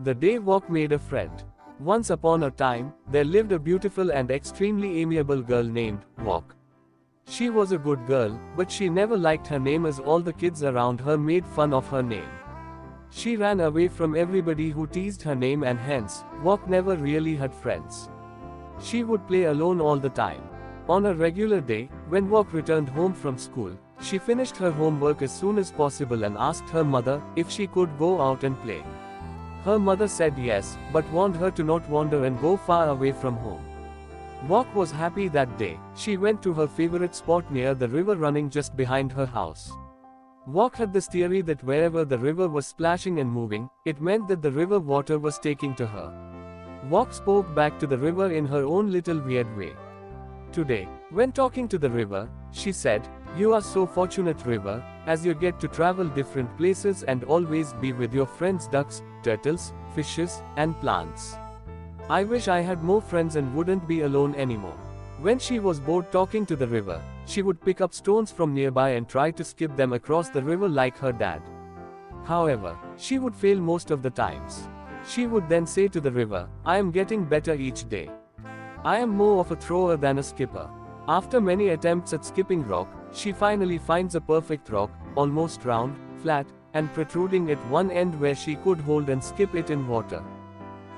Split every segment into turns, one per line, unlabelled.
The day Walk made a friend. Once upon a time, there lived a beautiful and extremely amiable girl named Walk. She was a good girl, but she never liked her name as all the kids around her made fun of her name. She ran away from everybody who teased her name, and hence, Walk never really had friends. She would play alone all the time. On a regular day, when Walk returned home from school, she finished her homework as soon as possible and asked her mother if she could go out and play. Her mother said yes, but warned her to not wander and go far away from home. Walk was happy that day. She went to her favorite spot near the river running just behind her house. Walk had this theory that wherever the river was splashing and moving, it meant that the river water was taking to her. Walk spoke back to the river in her own little weird way. Today, when talking to the river, she said, "You are so fortunate, river, as you get to travel different places and always be with your friends ducks, turtles, fishes, and plants. I wish I had more friends and wouldn't be alone anymore." When she was bored talking to the river, she would pick up stones from nearby and try to skip them across the river like her dad. However, she would fail most of the times. She would then say to the river, "I am getting better each day. I am more of a thrower than a skipper." After many attempts at skipping rock, she finally finds a perfect rock, almost round, flat, and protruding at one end where she could hold and skip it in water.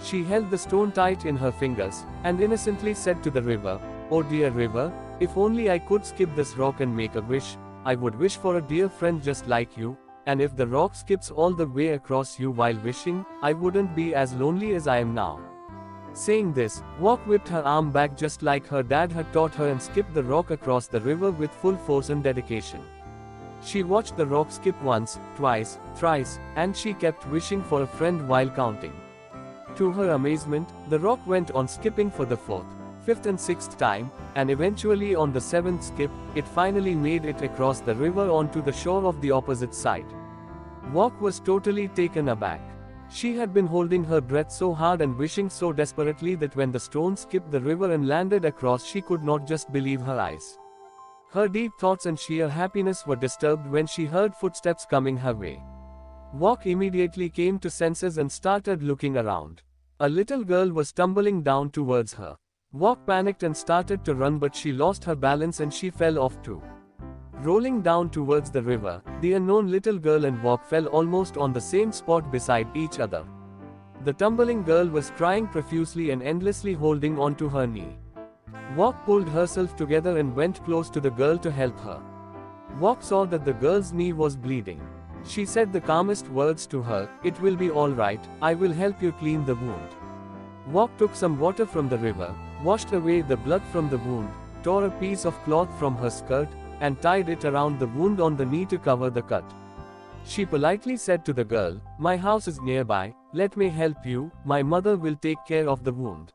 She held the stone tight in her fingers, and innocently said to the river, "Oh dear river, if only I could skip this rock and make a wish, I would wish for a dear friend just like you, and if the rock skips all the way across you while wishing, I wouldn't be as lonely as I am now." Saying this, Walk whipped her arm back just like her dad had taught her and skipped the rock across the river with full force and dedication. She watched the rock skip once, twice, thrice, and she kept wishing for a friend while counting. To her amazement, the rock went on skipping for the fourth, fifth and sixth time, and eventually on the seventh skip, it finally made it across the river onto the shore of the opposite side. Walk was totally taken aback. She had been holding her breath so hard and wishing so desperately that when the stone skipped the river and landed across, she could not just believe her eyes. Her deep thoughts and sheer happiness were disturbed when she heard footsteps coming her way. Walk immediately came to senses and started looking around. A little girl was tumbling down towards her. Walk panicked and started to run, but she lost her balance and she fell off too. Rolling down towards the river, the unknown little girl and Walk fell almost on the same spot beside each other. The tumbling girl was crying profusely and endlessly holding onto her knee. Walk pulled herself together and went close to the girl to help her. Walk saw that the girl's knee was bleeding. She said the calmest words to her, "It will be all right, I will help you clean the wound." Walk took some water from the river, washed away the blood from the wound, tore a piece of cloth from her skirt, and tied it around the wound on the knee to cover the cut. She politely said to the girl, "My house is nearby, let me help you, my mother will take care of the wound."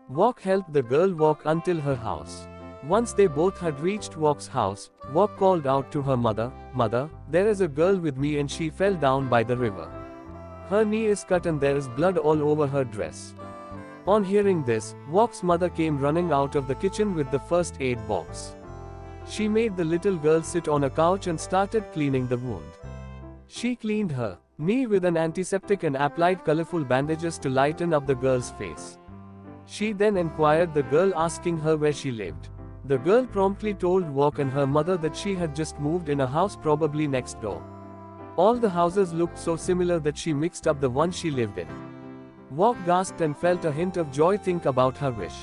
Walk helped the girl walk until her house. Once they both had reached Walk's house, Walk called out to her mother, "Mother, there is a girl with me and she fell down by the river. Her knee is cut and there is blood all over her dress." On hearing this, Walk's mother came running out of the kitchen with the first aid box. She made the little girl sit on a couch and started cleaning the wound. She cleaned her knee with an antiseptic and applied colorful bandages to lighten up the girl's face. She then inquired the girl, asking her where she lived. The girl promptly told Walk and her mother that she had just moved in a house probably next door. All the houses looked so similar that she mixed up the one she lived in. Walk gasped and felt a hint of joy think about her wish.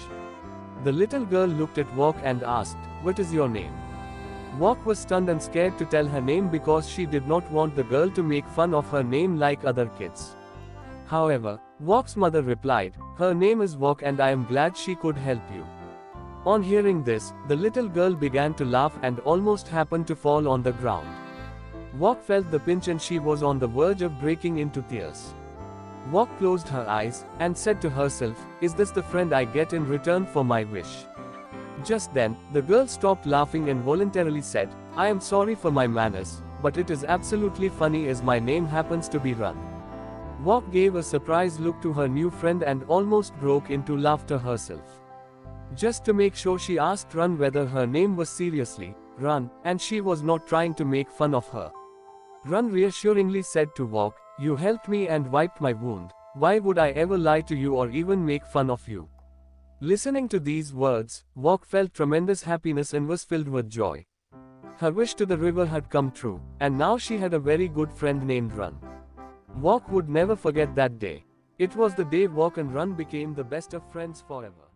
The little girl looked at Walk and asked, "What is your name?" Walk was stunned and scared to tell her name because she did not want the girl to make fun of her name like other kids. However, Walk's mother replied, "Her name is Walk and I am glad she could help you." On hearing this, the little girl began to laugh and almost happened to fall on the ground. Walk felt the pinch and she was on the verge of breaking into tears. Walk closed her eyes and said to herself, "Is this the friend I get in return for my wish?" Just then, the girl stopped laughing and voluntarily said, "I am sorry for my manners, but it is absolutely funny as my name happens to be Run." Walk gave a surprised look to her new friend and almost broke into laughter herself. Just to make sure, she asked Run whether her name was seriously Run, and she was not trying to make fun of her. Run reassuringly said to Walk, "You helped me and wiped my wound, Why would I ever lie to you or even make fun of you? Listening to these words, Walk felt tremendous happiness and was filled with joy. Her wish to the river had come true, and now she had a very good friend named Run. Walk would never forget that day. It was the day Walk and Run became the best of friends forever.